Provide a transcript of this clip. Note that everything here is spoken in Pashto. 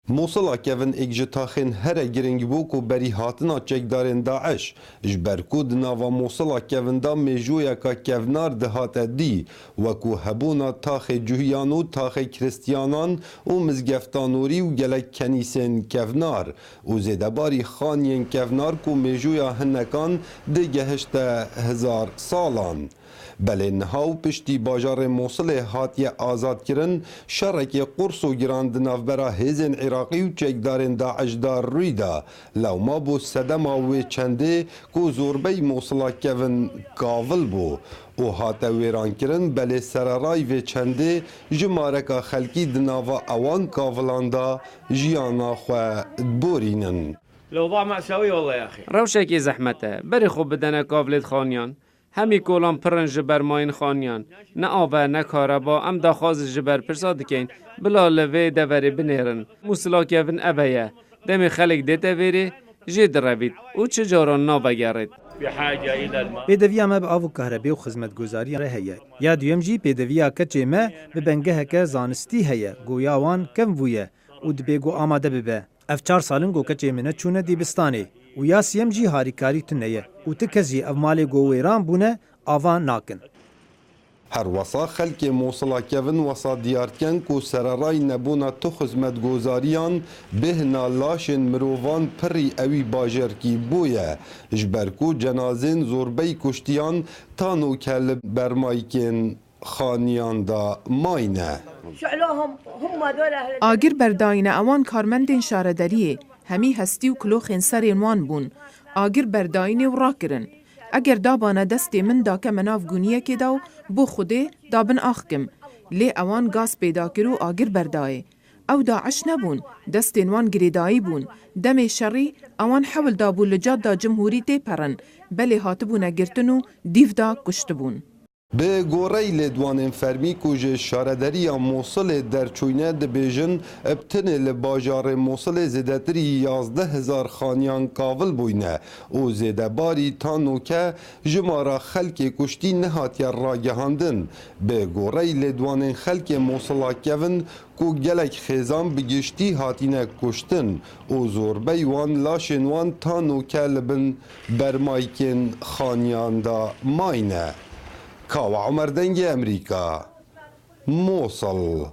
موصلا کevin اگجتاخین هر گرنگ بو کو بری هاتنا چکدارین داعش جبر کو دناوا موصلا کevin دا میجویا کا کevنار دهات دی وکو هبونا تاخ جویانو تاخ کریستیانان و مزگفتانوری و گلک کنیسین کevنار و زیدباری خانین کevنار کو میجویا هنکان ده گهشت 1000 سالان بله نهاو پشتی باجار موصل هاتی آزاد کرن شرک قرص و گراند نافبرا هزین عراقی و چکدارین داعش دار روی دا لو ما بو سدما و چنده کو زوربی موصلا کevin کاول بو و هاتا ویران کرن بله سرارای و چنده جمارکا خلکی دناوا اوان کاولان دا جیانا خواه بورینن الأوضاع مأساوية والله يا أخي روشکی زحمته بری خوب بدنه کاولت خانیان همی کولان پرن جبر ماین خانیان نه آوه نه کاربا ام داخواز جبر پرسا دکین بلا لوه دوری بنیرن موسلا کevin اوه دمی خلق دیتا ویری جید روید او چجاران نا بگرید بحاجة إلى الماء پێدەویا me bi av û karebê û xizmetguzariyê re heye. Ya duyem jî pêdeviya keçê me bi bengeheke zanistî heye. Goya wan kev bûye û dibe got amade bibe. Ev 4 salin got keçê min çûne dîbistanê û ya siyem jî harîkarî tune ye û ti kes jî ev malê got wêran bûne ava nakin. هر وسا خلک موصلا کevin وسا دیارکن کو سرارای نبونا تو خدمت گوزاریان بهنا لاشن مروان پری اوی باجر کی بویه جبر کو جنازین زوربی کشتیان تانو کل برمایکن خانیان دا ماینه آگر برداین اوان کارمندین شاردریه همی هستی و کلوخین سرین وان بون آگر برداین و راکرن اگر دابانه دستی من دا که مناف گونیه که داو بو خوده دابن آخکم لی اوان گاز پیدا کرو آگر بردایه او داعش نبون دستین وان گریدایی بون دم شری اوان حول دابو لجاد دا جمهوری تی پرن بلی هاتبونه گرتنو دیو دا کشت بون به گوری لدوان فرمی کوژ شاردری موصل در چوینه دبیجن ابتن لباجار موصل زیدتری 11,000 خانیان کاول بوینه و زیده باری تانو که جمارا خلک کشتی نهاتی را گهاندن به گوری لدوان خلک موصلا کevin کو گلک خیزان بگشتی هاتینه کشتن و زوربی وان لاشن وان تانو که لبن برمایکن خانیان دا ماینه کاوه عمر دنگ امریکا موصل